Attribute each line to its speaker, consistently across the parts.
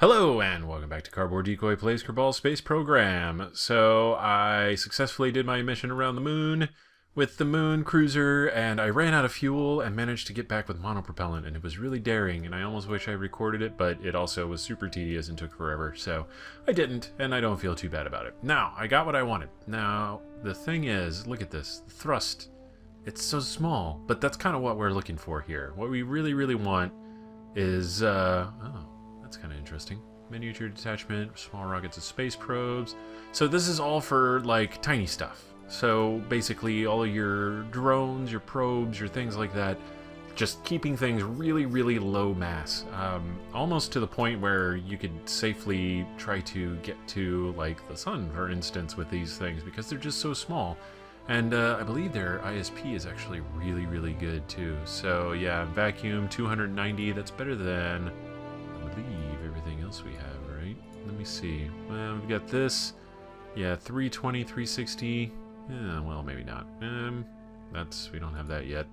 Speaker 1: Hello and welcome back to Cardboard Decoy Plays Kerbal Space Program. So I successfully did my mission around the moon with the moon cruiser, and I ran out of fuel and managed to get back with monopropellant, and it was really daring, and I almost wish I recorded it, but it also was super tedious and took forever, so I didn't, and I don't feel too bad about it. Now, I got what I wanted. Now, the thing is, look at this, the thrust. It's so small, but that's kind of what we're looking for here. What we really want is, that's kind of interesting. Miniature detachment, small rockets and space probes. So this is all for, like, tiny stuff. So basically all of your drones, your probes, your things like that, just keeping things really low mass. Almost to the point where you could safely try to get to, like, the sun, for instance, with these things, because they're just so small. And I believe their ISP is actually really good, too. So yeah, vacuum, 290, that's better than... believe everything else we have, right? Let me see. Well, we've got this. Yeah, 320, 360. Yeah, well, maybe not. We don't have that yet.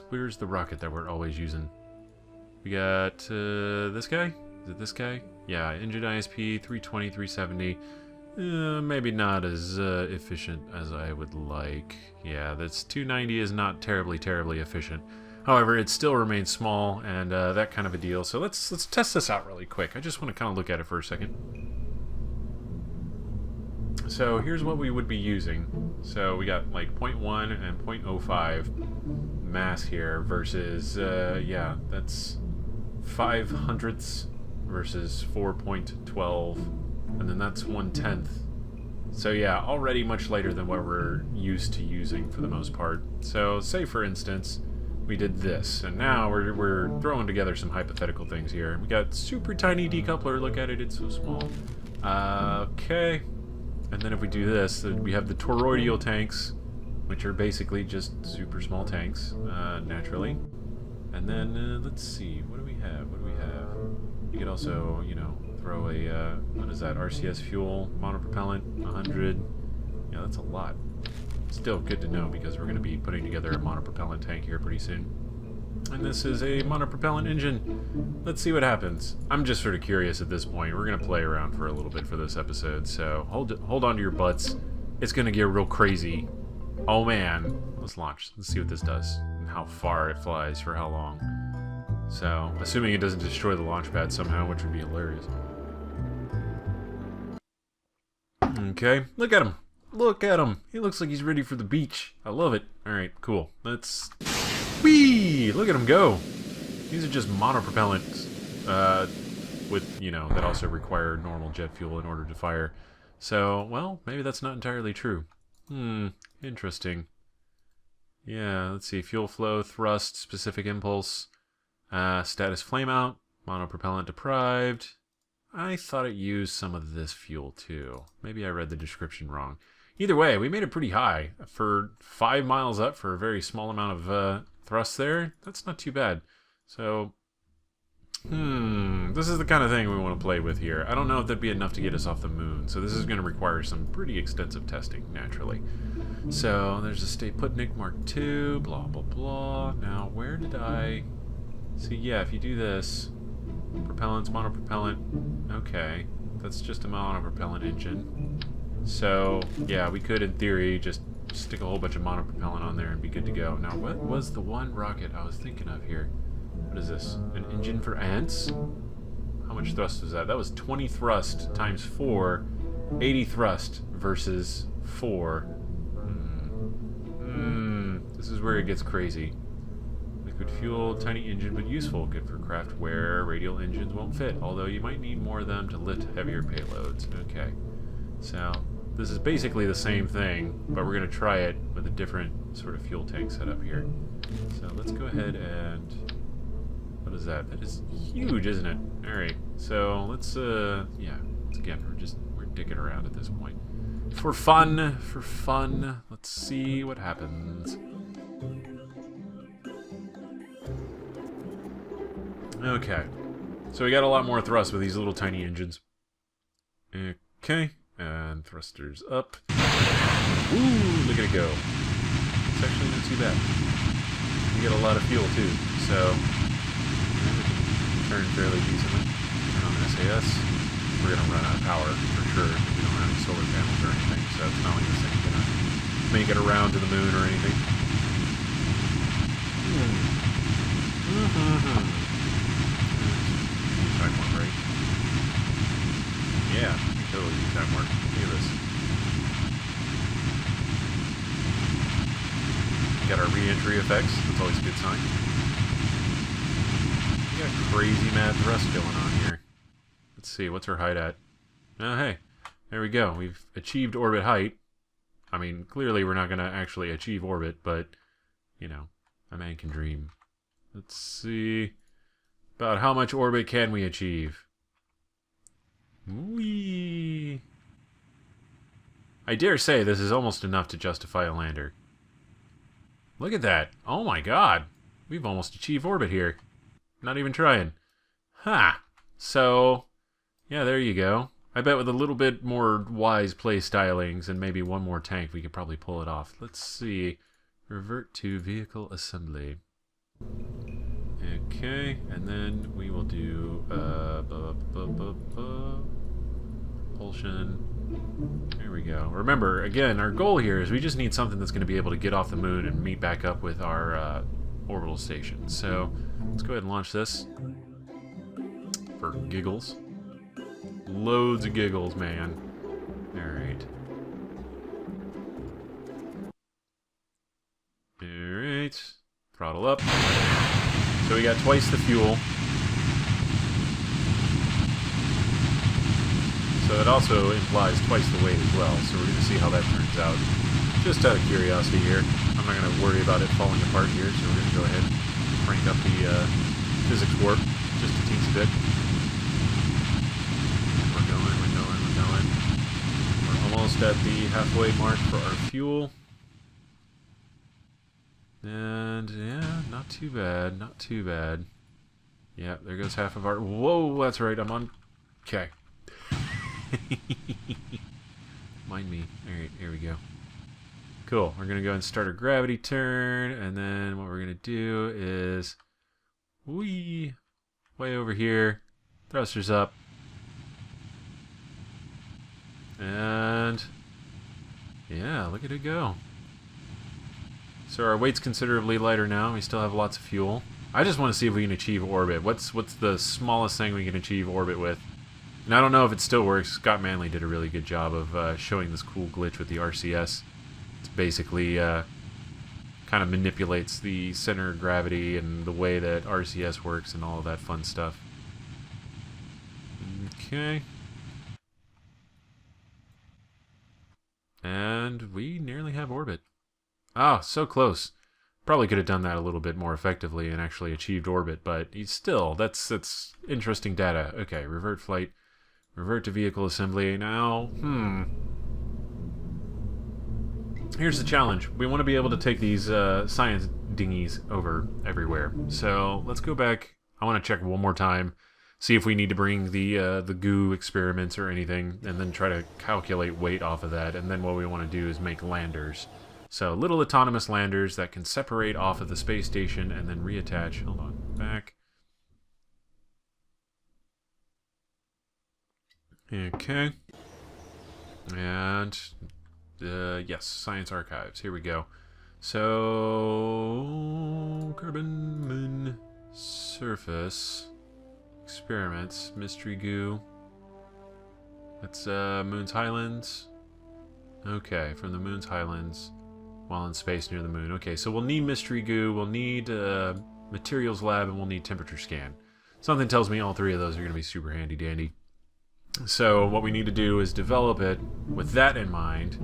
Speaker 1: Where's the rocket that we're always using? We got this guy? Is it this guy? Yeah, engine ISP, 320, 370. Maybe not as efficient as I would like. Yeah, that's 290 is not terribly efficient. However, it still remains small and that kind of a deal. So let's test this out really quick. I just want to kind of look at it for a second. So here's what we would be using. So we got like 0.1 and 0.05 mass here versus, yeah, that's 0.05 versus 4.12, and then that's 1/10. So yeah, already much lighter than what we're used to using for the most part. So say for instance, we did this, and now we're throwing together some hypothetical things here. We got super tiny decoupler, look at it, it's so small. Okay, and then if we do this, then we have the toroidal tanks, which are basically just super small tanks, naturally. And then, let's see, what do we have? You could also, you know, throw a, what is that, RCS fuel, monopropellant, 100. Yeah, that's a lot. Still good to know because we're going to be putting together a monopropellant tank here pretty soon. And this is a monopropellant engine. Let's see what happens. I'm just sort of curious at this point. We're going to play around for a little bit for this episode, so hold on to your butts. It's going to get real crazy. Oh man. Let's launch. Let's see what this does and how far it flies for how long. So, assuming it doesn't destroy the launch pad somehow, which would be hilarious. Okay, look at him. Look at him. He looks like he's ready for the beach. I love it. Alright, cool. Let's... Whee! Look at him go. These are just monopropellants with, you know, that also require normal jet fuel in order to fire. So, well, maybe that's not entirely true. Interesting. Yeah, let's see. Fuel flow, thrust, specific impulse, status flameout, monopropellant deprived. I thought it used some of this fuel too. Maybe I read the description wrong. Either way, we made it pretty high. For 5 miles up for a very small amount of thrust there, that's not too bad. So, this is the kind of thing we want to play with here. I don't know if that'd be enough to get us off the moon, so this is going to require some pretty extensive testing, naturally. So, there's a Stay Putnik Mark II, blah blah blah. Now, where did I... See, yeah, if you do this... Propellants, monopropellant. Okay, that's just a monopropellant engine. So, yeah, we could, in theory, just stick a whole bunch of monopropellant on there and be good to go. Now, what was the one rocket I was thinking of here? What is this? An engine for ants? How much thrust was that? That was 20 thrust times 4, 80 thrust versus 4. This is where it gets crazy. Liquid fuel, tiny engine, but useful. Good for craft where radial engines won't fit, although you might need more of them to lift heavier payloads. Okay, so this is basically the same thing, but we're going to try it with a different sort of fuel tank setup here. So let's go ahead and... What is that? That is huge, isn't it? Alright, so let's, yeah, once again, we're dicking around at this point. For fun, let's see what happens. Okay, so we got a lot more thrust with these little tiny engines. Okay, and thrusters up. Ooh, look at it go. It's actually not too bad. We get a lot of fuel too, so we can turn fairly decently. Turn on RCS, we're going to run out of power for sure. We don't have any solar panels or anything, so it's not like this thing's going to make it around to the moon or anything. Time warp, right? Yeah, totally use time warp. Look at this. Got our re-entry effects. That's always a good sign. We got crazy mad thrust going on here. Let's see, what's our height at? Oh, hey. There we go. We've achieved orbit height. I mean, clearly we're not going to actually achieve orbit, but, you know, a man can dream. Let's see. About how much orbit can we achieve? Whee! I dare say this is almost enough to justify a lander. Look at that. Oh my god. We've almost achieved orbit here. Not even trying. Ha! So, yeah, there you go. I bet with a little bit more wise play stylings and maybe one more tank, we could probably pull it off. Let's see. Revert to vehicle assembly. Okay, and then we will do propulsion. There we go. Remember, again, our goal here is we just need something that's going to be able to get off the moon and meet back up with our orbital station. So let's go ahead and launch this for giggles. Loads of giggles, man. Alright. Alright. Throttle up. So we got twice the fuel. So it also implies twice the weight as well. So we're going to see how that turns out. Just out of curiosity here. I'm not going to worry about it falling apart here, so we're going to go ahead and crank up the physics warp just a teensy bit. We're almost at the halfway mark for our fuel. And yeah, not too bad, not too bad. Yeah, there goes half of our... Whoa, that's right, I'm on... Okay. Mind me. Alright, here we go. Cool, we're going to go and start our gravity turn, and then what we're going to do is... Whee! Way over here. Thrusters up. And... yeah, look at it go. So our weight's considerably lighter now. We still have lots of fuel. I just want to see if we can achieve orbit. What's the smallest thing we can achieve orbit with? And I don't know if it still works. Scott Manley did a really good job of showing this cool glitch with the RCS. It's basically kind of manipulates the center of gravity and the way that RCS works and all of that fun stuff. Okay. And we nearly have orbit. Ah, so close. Probably could have done that a little bit more effectively and actually achieved orbit, but still, that's interesting data. Okay, revert flight. Revert to vehicle assembly. Now, here's the challenge. We want to be able to take these science dinghies over everywhere. So let's go back. I want to check one more time. See if we need to bring the goo experiments or anything, and then try to calculate weight off of that. And then what we want to do is make landers. So little autonomous landers that can separate off of the space station and then reattach. Hold on, back. Okay. And yes, science archives. Here we go. So carbon moon surface experiments, mystery goo. That's Moon's Highlands. Okay, from the Moon's Highlands. While in space near the moon. Okay, so we'll need mystery goo, we'll need materials lab, and we'll need temperature scan. Something tells me all three of those are going to be super handy dandy. So what we need to do is develop it with that in mind.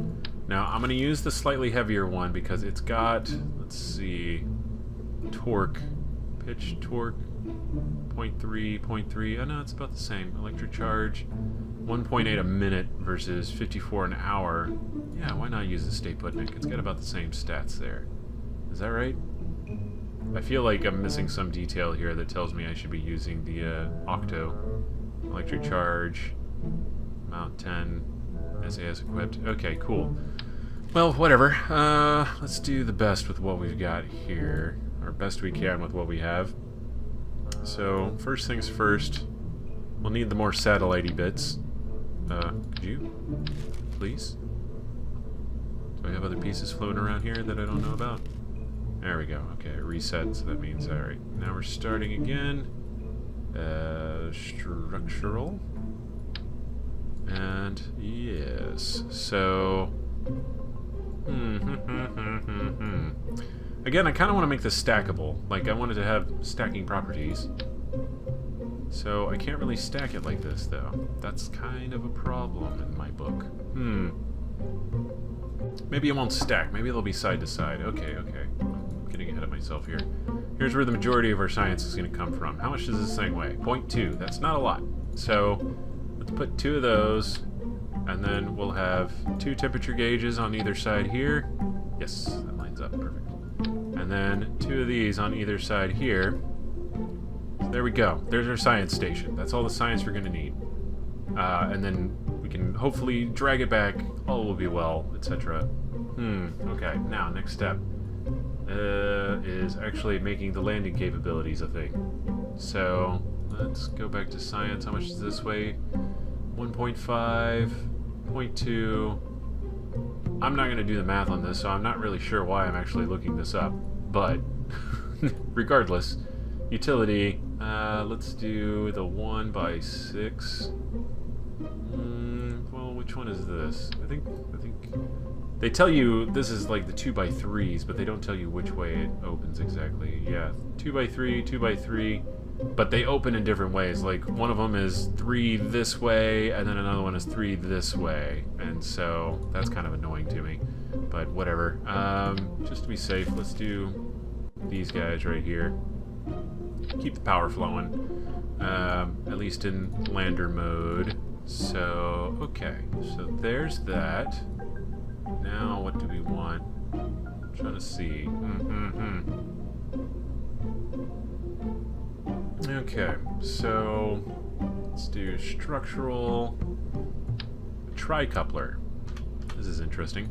Speaker 1: Now I'm going to use the slightly heavier one because it's got, let's see, torque, pitch torque, 0.3, 0.3. Oh no, it's about the same. Electric charge, 1.8 a minute versus 54 an hour. Yeah, why not use the Stay Put Nick? It's got about the same stats there. Is that right? I feel like I'm missing some detail here that tells me I should be using the Octo. Electric charge, Mount 10, SAS equipped. Okay, cool. Well, whatever. Let's do the best with what we've got here. Or best we can with what we have. So, first things first, We'll need the more satellite-y bits. Could you? Please? Do I have other pieces floating around here that I don't know about? There we go. Okay, it reset, so that means, alright. Now we're starting again. Structural. And, yes. So... Again, I kind of want to make this stackable. Like, I wanted to have stacking properties. So, I can't really stack it like this, though. That's kind of a problem in my book. Maybe it won't stack. Maybe they'll be side to side. Okay, okay. I'm getting ahead of myself here. Here's where the majority of our science is going to come from. How much does this thing weigh? 0.2. That's not a lot. So, let's put 2 of those, and then we'll have 2 temperature gauges on either side here. Yes, that lines up. Perfect. And then 2 of these on either side here. So there we go. There's our science station. That's all the science we're going to need. And then we can hopefully drag it back. All will be well, etc. Okay. Now, next step is actually making the landing capabilities a thing. So, let's go back to science. How much does this weigh? 1.5, 0.2. I'm not going to do the math on this, so I'm not really sure why I'm actually looking this up. But, regardless, utility, let's do the 1x6. Well, which one is this? I think they tell you this is like the 2x3s, but they don't tell you which way it opens exactly. Yeah, 2x3, 2x3, but they open in different ways. Like, one of them is 3 this way, and then another one is 3 this way, and so that's kind of annoying to me, but whatever. Just to be safe, let's do these guys right here. Keep the power flowing, at least in lander mode. So, okay, so there's that. Now, what do we want? I'm trying to see. Okay, so let's do structural tricoupler. This is interesting.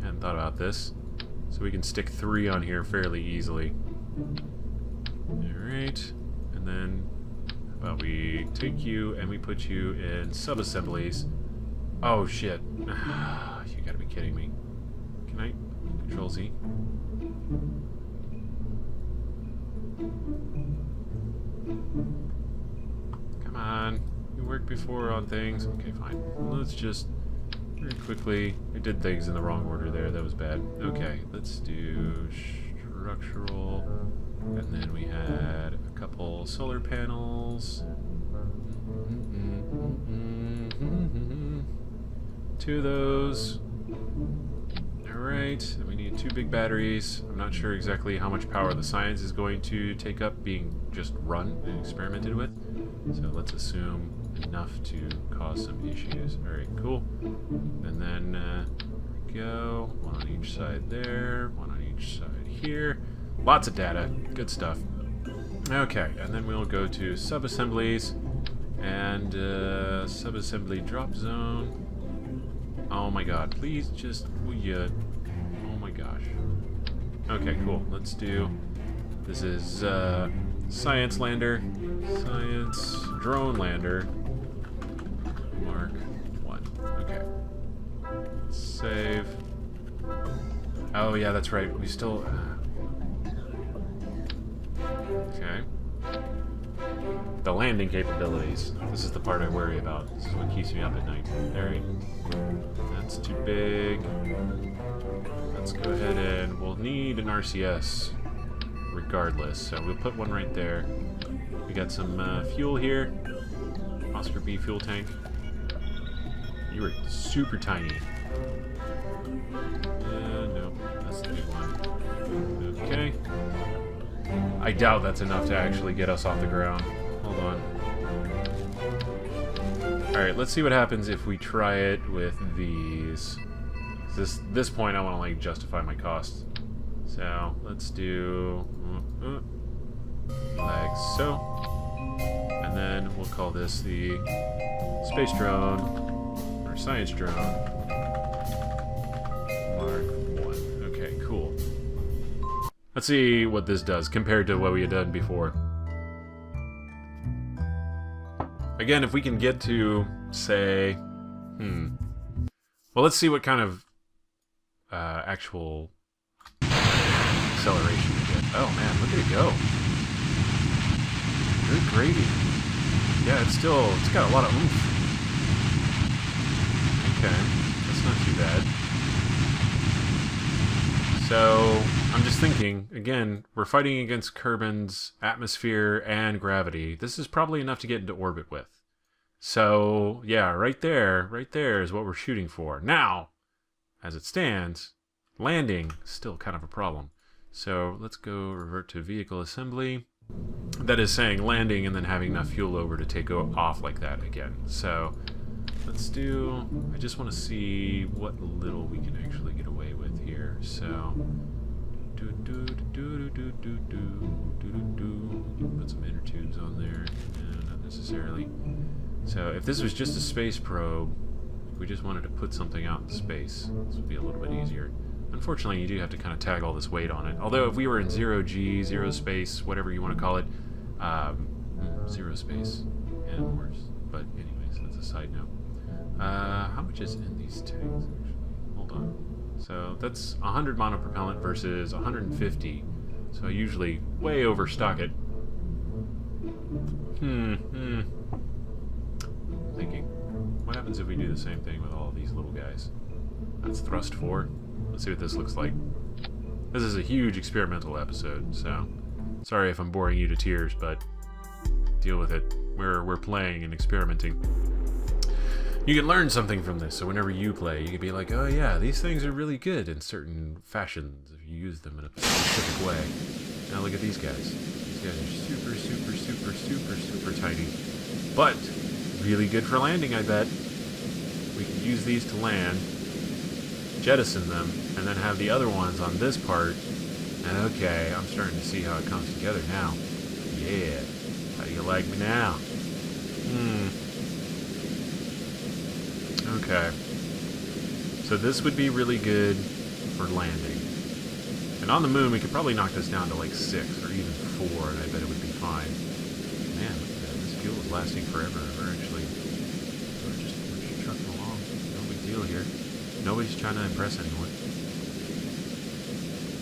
Speaker 1: I hadn't thought about this. So we can stick 3 on here fairly easily. Alright, and then how about we take you and we put you in sub-assemblies. Oh shit. You gotta be kidding me. Can I Control Z? Come on. You worked before on things. Okay, fine. Let's just very quickly. I did things in the wrong order there. That was bad. Okay, let's do structural. And then we had a couple solar panels. 2 of those. Alright, and we need 2 big batteries. I'm not sure exactly how much power the science is going to take up being just run and experimented with. So let's assume enough to cause some issues. Alright, cool. And then, there we go. 1 on each side there, 1 on each side here. Lots of data. Good stuff. Okay, and then we'll go to sub-assemblies and sub-assembly drop zone. Oh my god, please just, will ya? Oh my gosh. Okay, cool. Let's do, this is science lander, science drone lander, Mark 1. Okay. Save. Oh yeah, that's right. We still, okay. The landing capabilities. This is the part I worry about. This is what keeps me up at night. Alright. That's too big. Let's go ahead and we'll need an RCS regardless. So we'll put one right there. We got some fuel here. Oscar B fuel tank. You were super tiny. Nope. That's the big one. Okay. I doubt that's enough to actually get us off the ground. Hold on. Alright, let's see what happens if we try it with these. This point I want to like justify my costs. So let's do like so. And then we'll call this the space drone or science drone Mark 1. Okay, cool. Let's see what this does compared to what we had done before. again, if we can get to, say, well, let's see what kind of actual acceleration we get. Oh man, look at it go. Good gravy. Yeah, it's got a lot of oomph. Okay, that's not too bad. So, I'm just thinking, again, we're fighting against Kerbin's atmosphere and gravity. This is probably enough to get into orbit with. So, yeah, right there is what we're shooting for. Now, as it stands, landing is still kind of a problem. So, let's go revert to vehicle assembly. That is saying landing and then having enough fuel over to take off like that again. So, let's do... I just want to see what little we can actually get away with here. So... Put some inner tubes on there. No, not necessarily. So, if this was just a space probe, if we just wanted to put something out in space, this would be a little bit easier. Unfortunately, you do have to kind of tag all this weight on it. Although, if we were in zero-G, zero space, whatever you want to call it, zero space, and worse. But anyways, that's a side note. How much is in these tanks, actually? Hold on. So, that's 100 monopropellant versus 150. So, I usually way overstock it. I'm thinking, what happens if we do the same thing with all of these little guys? That's thrust 4. Let's see what this looks like. This is a huge experimental episode, so sorry if I'm boring you to tears, but deal with it. We're playing and experimenting. You can learn something from this, so whenever you play, you can be like, oh yeah, these things are really good in certain fashions if you use them in a specific way. Now look at these guys. These guys are super tiny. But really good for landing, I bet. We can use these to land, jettison them, and then have the other ones on this part. And okay, I'm starting to see how it comes together now. Yeah. How do you like me now? Okay. So this would be really good for landing. And on the moon, we could probably knock this down to like 6 or even 4, and I bet it would be fine. Man, this fuel is lasting forever. We're just trucking along. No big deal here. Nobody's trying to impress anyone.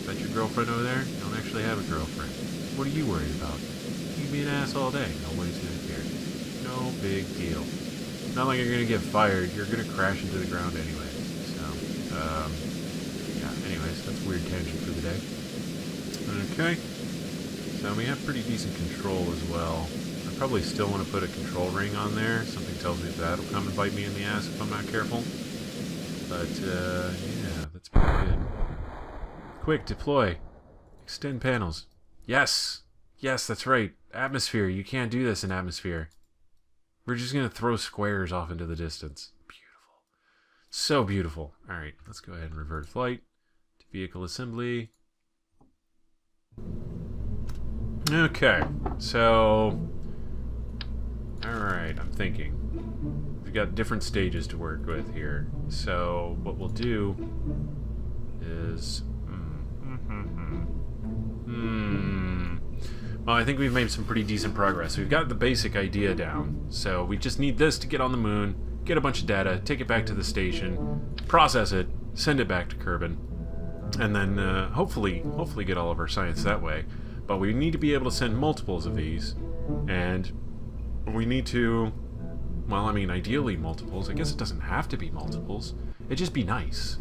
Speaker 1: Is that your girlfriend over there? You don't actually have a girlfriend. What are you worried about? You can be an ass all day. Nobody's gonna care. No big deal. It's not like you're gonna get fired. You're gonna crash into the ground anyway. So, yeah. Anyways, that's a weird tangent for the day. Okay. So we have pretty decent control as well. I probably still want to put a control ring on there. Something tells me that'll come and bite me in the ass if I'm not careful. But, yeah, that's pretty good. Quick, deploy. Extend panels. Yes! Yes, that's right. Atmosphere. You can't do this in atmosphere. We're just going to throw squares off into the distance. Beautiful. So beautiful. Alright, let's go ahead and revert flight to vehicle assembly. Okay, so... Alright, I'm thinking. We've got different stages to work with here. So, what we'll do is... Well, I think we've made some pretty decent progress. We've got the basic idea down. So, we just need this to get on the moon, get a bunch of data, take it back to the station, process it, send it back to Kerbin, and then hopefully get all of our science that way. But we need to be able to send multiples of these, and we need to... Well, I mean, ideally multiples. I guess it doesn't have to be multiples. It'd just be nice.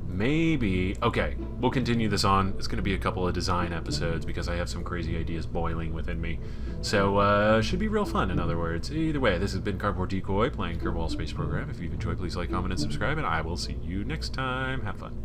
Speaker 1: Maybe... Okay, we'll continue this on. It's going to be a couple of design episodes because I have some crazy ideas boiling within me. So, should be real fun, in other words. Either way, this has been Cardboard Decoy playing Kerbal Space Program. If you've enjoyed, please like, comment, and subscribe, and I will see you next time. Have fun.